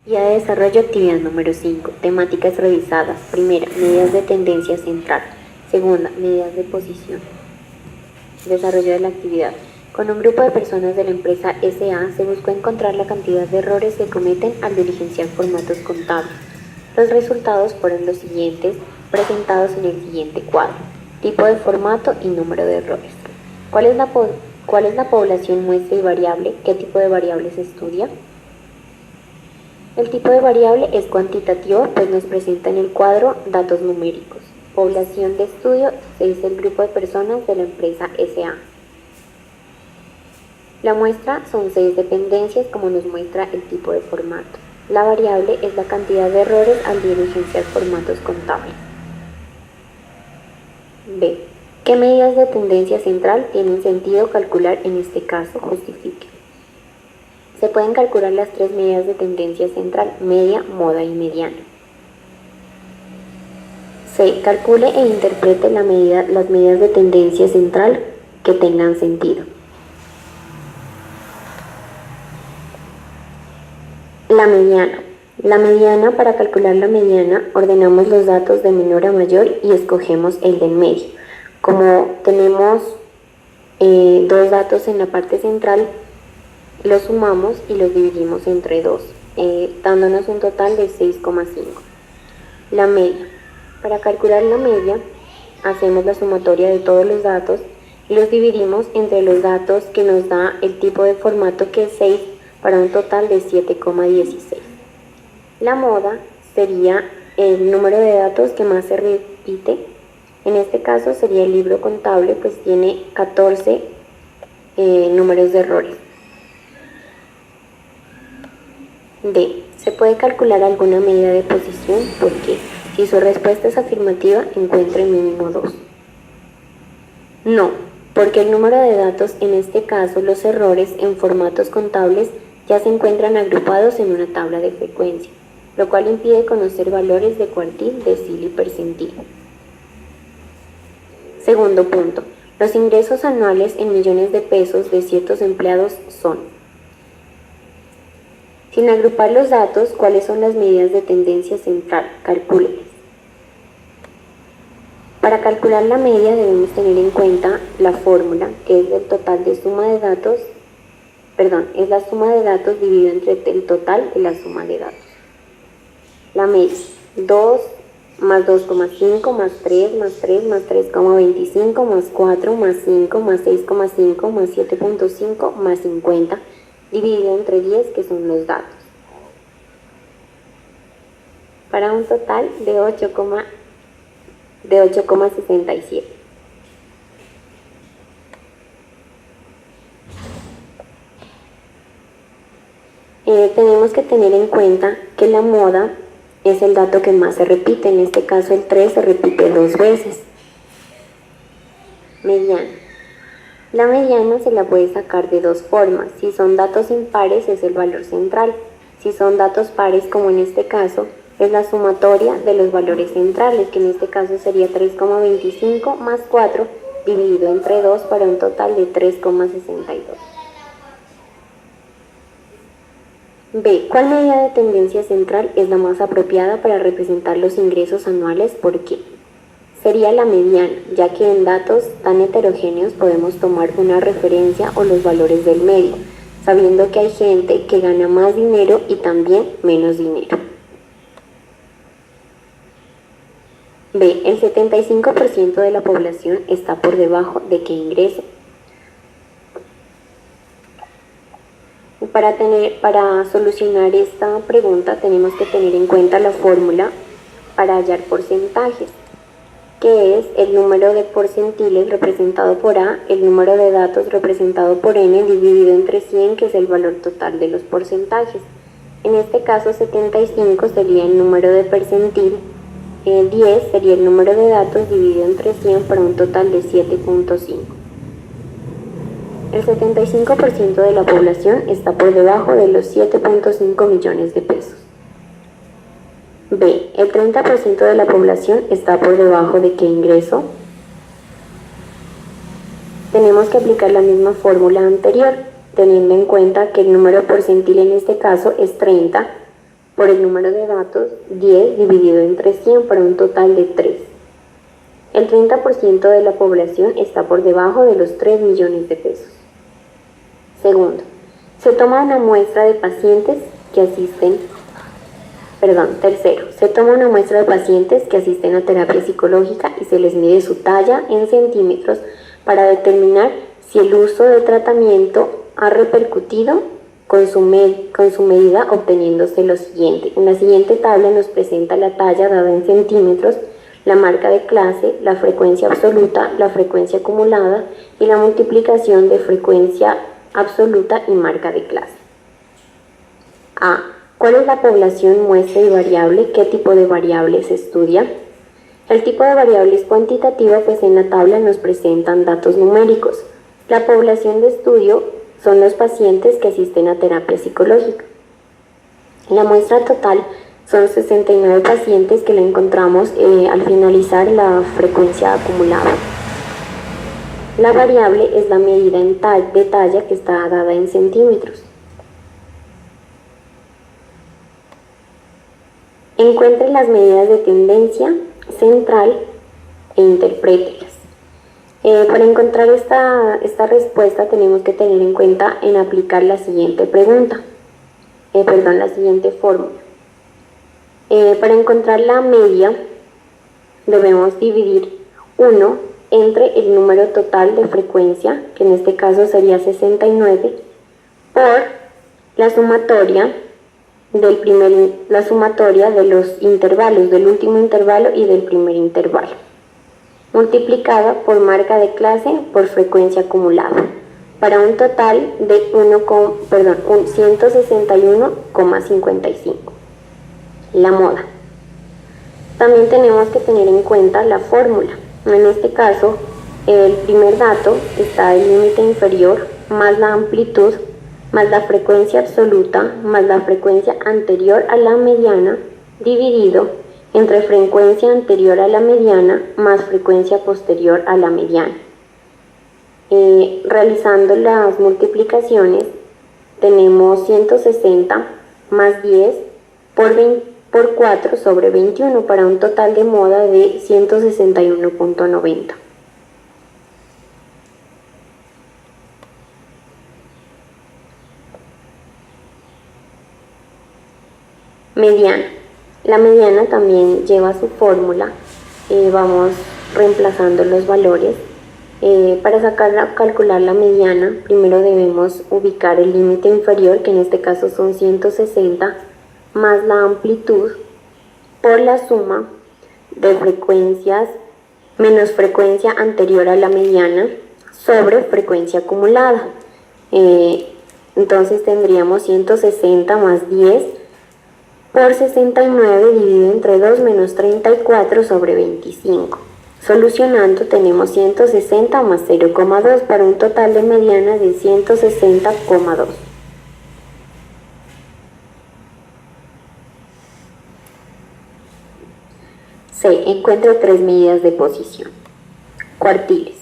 Guía de desarrollo, actividad número 5. Temáticas revisadas. Primera, medidas de tendencia central. Segunda, medidas de posición. Desarrollo de la actividad. Con un grupo de personas de la empresa SA se buscó encontrar la cantidad de errores que cometen al diligenciar formatos contables. Los resultados fueron los siguientes, presentados en el siguiente cuadro. Tipo de formato y número de errores. ¿Cuál es la población, muestra y variable? ¿Qué tipo de variable se estudia? El tipo de variable es cuantitativo, pues nos presenta en el cuadro datos numéricos. Población de estudio es el grupo de personas de la empresa SA. La muestra son 6 dependencias, como nos muestra el tipo de formato. La variable es la cantidad de errores al diligenciar formatos contables. B. ¿Qué medidas de tendencia central tienen sentido calcular en este caso? Justifique. Se pueden calcular las 3 medidas de tendencia central: media, moda y mediana. C. Calcule e interprete las medidas de tendencia central que tengan sentido. La mediana. La mediana, para calcular la mediana, ordenamos los datos de menor a mayor y escogemos el del medio. Como tenemos dos datos en la parte central, los sumamos y los dividimos entre 2, dándonos un total de 6,5. La media. Para calcular la media, hacemos la sumatoria de todos los datos y los dividimos entre los datos que nos da el tipo de formato, que es 6, para un total de 7,16. La moda sería el número de datos que más se repite. En este caso sería el libro contable, pues tiene 14 números de errores. D. ¿Se puede calcular alguna medida de posición? ¿Por qué? Si su respuesta es afirmativa, encuentre mínimo 2. No, porque el número de datos, en este caso los errores en formatos contables, ya se encuentran agrupados en una tabla de frecuencia, lo cual impide conocer valores de cuartil, decil y percentil. Segundo punto. Los ingresos anuales en millones de pesos de ciertos empleados son: sin agrupar los datos, ¿cuáles son las medidas de tendencia central? Calcúlelas. Para calcular la media debemos tener en cuenta la fórmula, que es el total de suma de datos, es la suma de datos dividido entre el total de la suma de datos. La media: 2 más 2,5 más 3 más 3 más 3,25 más 4 más 5 más 6,5 más 7,5 más 50, dividido entre 10, que son los datos, para un total de 8,67. Tenemos que tener en cuenta que la moda es el dato que más se repite. En este caso el 3 se repite 2 veces. Mediana. La mediana se la puede sacar de 2 formas. Si son datos impares, es el valor central. Si son datos pares, como en este caso, es la sumatoria de los valores centrales, que en este caso sería 3,25 más 4 dividido entre 2, para un total de 3,62. B. ¿Cuál medida de tendencia central es la más apropiada para representar los ingresos anuales? ¿Por qué? Sería la mediana, ya que en datos tan heterogéneos podemos tomar una referencia o los valores del medio, sabiendo que hay gente que gana más dinero y también menos dinero. B. El 75% de la población está por debajo de qué ingreso. Para solucionar esta pregunta tenemos que tener en cuenta la fórmula para hallar porcentajes, que es el número de porcentiles representado por A, el número de datos representado por N, dividido entre 100, que es el valor total de los porcentajes. En este caso 75 sería el número de percentil, 10 sería el número de datos dividido entre 100, para un total de 7,5. El 75% de la población está por debajo de los 7,5 millones de pesos. B. El 30% de la población está por debajo de qué ingreso. Tenemos que aplicar la misma fórmula anterior, teniendo en cuenta que el número porcentil en este caso es 30, por el número de datos 10 dividido entre 100 para un total de 3. El 30% de la población está por debajo de los 3 millones de pesos. Segundo, se toma una muestra de pacientes que asisten, tercero, se toma una muestra de pacientes que asisten a terapia psicológica y se les mide su talla en centímetros para determinar si el uso de tratamiento ha repercutido con su medida, obteniéndose lo siguiente. En la siguiente tabla nos presenta la talla dada en centímetros, la marca de clase, la frecuencia absoluta, la frecuencia acumulada y la multiplicación de frecuencia absoluta y marca de clase. A. ¿Cuál es la población, muestra y variable? ¿Qué tipo de variable se estudia? El tipo de variable es cuantitativa, pues en la tabla nos presentan datos numéricos. La población de estudio son los pacientes que asisten a terapia psicológica. La muestra total son 69 pacientes que la encontramos al finalizar la frecuencia acumulada. La variable es la medida de talla que está dada en centímetros. Encuentre las medidas de tendencia central e interprételas. Para encontrar esta respuesta tenemos que tener en cuenta en aplicar la siguiente la siguiente fórmula. Para encontrar la media debemos dividir 1 entre el número total de frecuencia, que en este caso sería 69, por la sumatoria de los intervalos, del último intervalo y del primer intervalo, multiplicada por marca de clase por frecuencia acumulada, para un total de 161,55. La moda. También tenemos que tener en cuenta la fórmula. En este caso, el primer dato está el límite inferior más la amplitud más la frecuencia absoluta más la frecuencia anterior a la mediana dividido entre frecuencia anterior a la mediana más frecuencia posterior a la mediana. Realizando las multiplicaciones tenemos 160 más 10 por 4 sobre 21 para un total de moda de 161,90. Mediana. La mediana también lleva su fórmula. Vamos reemplazando los valores. Para calcular la mediana, primero debemos ubicar el límite inferior, que en este caso son 160, más la amplitud por la suma de frecuencias menos frecuencia anterior a la mediana sobre frecuencia acumulada. Entonces tendríamos 160 más 10 por 69 dividido entre 2 menos 34 sobre 25. Solucionando tenemos 160 más 0,2 para un total de mediana de 160,2. C. Encuentra 3 medidas de posición. Cuartiles.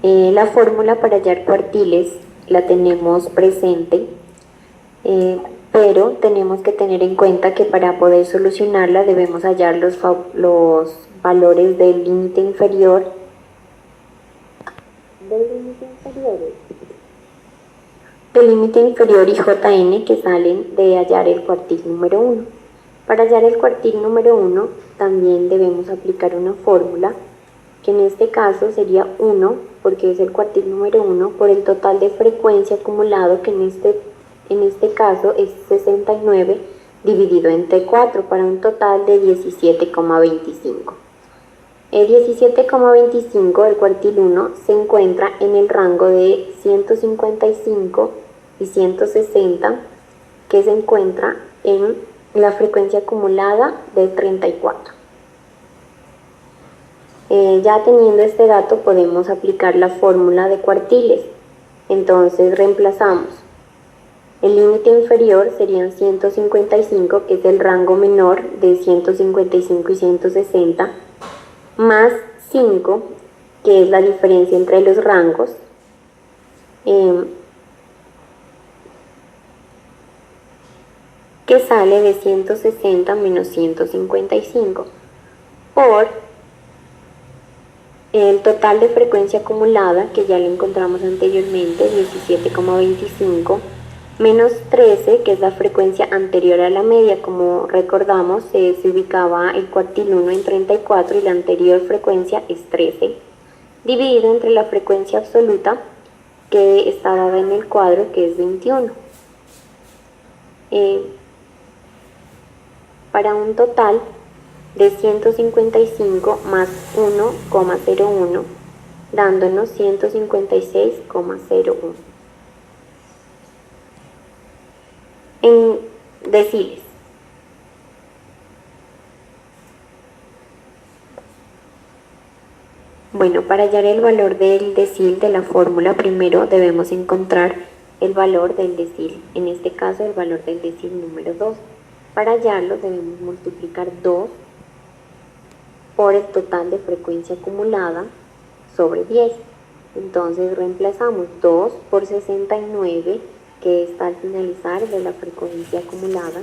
La fórmula para hallar cuartiles la tenemos presente, pero tenemos que tener en cuenta que para poder solucionarla debemos hallar los valores del límite inferior y JN que salen de hallar el cuartil número 1. Para hallar el cuartil número 1 también debemos aplicar una fórmula que en este caso sería 1, porque es el cuartil número 1, por el total de frecuencia acumulado, que en este caso es 69 dividido entre 4 para un total de 17,25. El 17,25 del cuartil 1 se encuentra en el rango de 155 y 160, que se encuentra en la frecuencia acumulada de 34. Ya teniendo este dato podemos aplicar la fórmula de cuartiles. Entonces reemplazamos. El límite inferior serían 155, que es el rango menor de 155 y 160, más 5, que es la diferencia entre los rangos, que sale de 160 menos 155, por el total de frecuencia acumulada, que ya lo encontramos anteriormente, 17,25, menos 13, que es la frecuencia anterior a la media. Como recordamos, se ubicaba el cuartil 1 en 34 y la anterior frecuencia es 13, dividido entre la frecuencia absoluta, que está dada en el cuadro, que es 21. Para un total de 155 más 1,01, dándonos 156,01. En deciles. Bueno, para hallar el valor del decil de la fórmula, primero debemos encontrar el valor del decil, en este caso el valor del decil número 2. Para hallarlo debemos multiplicar 2 por el total de frecuencia acumulada sobre 10. Entonces reemplazamos 2 por 69, que está al finalizar de la frecuencia acumulada,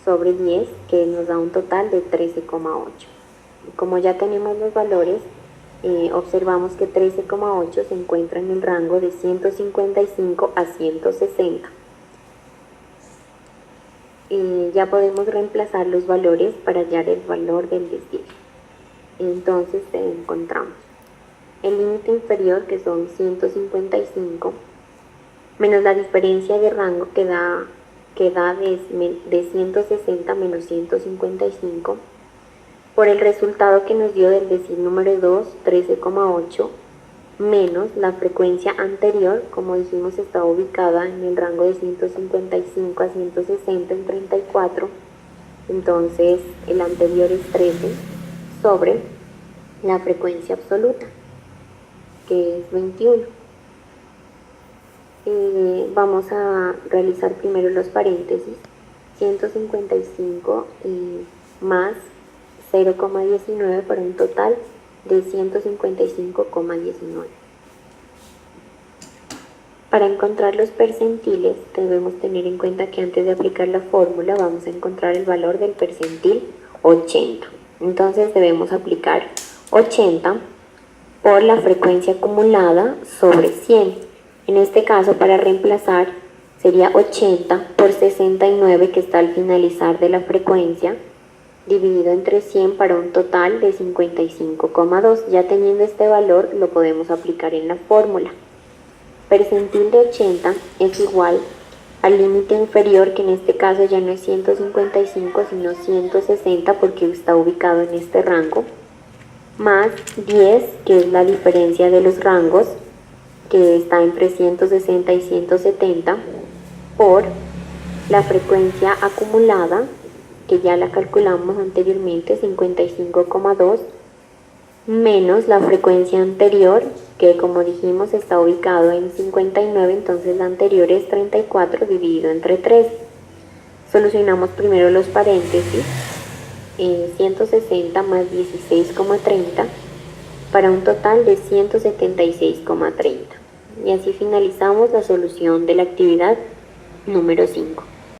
sobre 10, que nos da un total de 13,8. Como ya tenemos los valores, observamos que 13,8 se encuentra en el rango de 155 a 160. Ya podemos reemplazar los valores para hallar el valor del decil. Entonces encontramos el límite inferior, que son 155, menos la diferencia de rango que da de 160 menos 155, por el resultado que nos dio del decil número 2, 13,8, menos la frecuencia anterior, como dijimos está ubicada en el rango de 155 a 160 en 34, entonces el anterior es 13, sobre la frecuencia absoluta, que es 21. Vamos a realizar primero los paréntesis. 155 más 0,19 para un total de 155,19. Para encontrar los percentiles debemos tener en cuenta que antes de aplicar la fórmula vamos a encontrar el valor del percentil 80. Entonces debemos aplicar 80 por la frecuencia acumulada sobre 100. En este caso, para reemplazar, sería 80 por 69, que está al finalizar de la frecuencia, dividido entre 100 para un total de 55,2. Ya teniendo este valor, lo podemos aplicar en la fórmula. Percentil de 80 es igual al límite inferior, que en este caso ya no es 155, sino 160, porque está ubicado en este rango, más 10, que es la diferencia de los rangos, que está entre 160 y 170, por la frecuencia acumulada, que ya la calculamos anteriormente, 55,2, menos la frecuencia anterior, que como dijimos está ubicado en 59, entonces la anterior es 34 dividido entre 3. Solucionamos primero los paréntesis. 160 más 16,30 para un total de 176,30. Y así finalizamos la solución de la actividad número 5.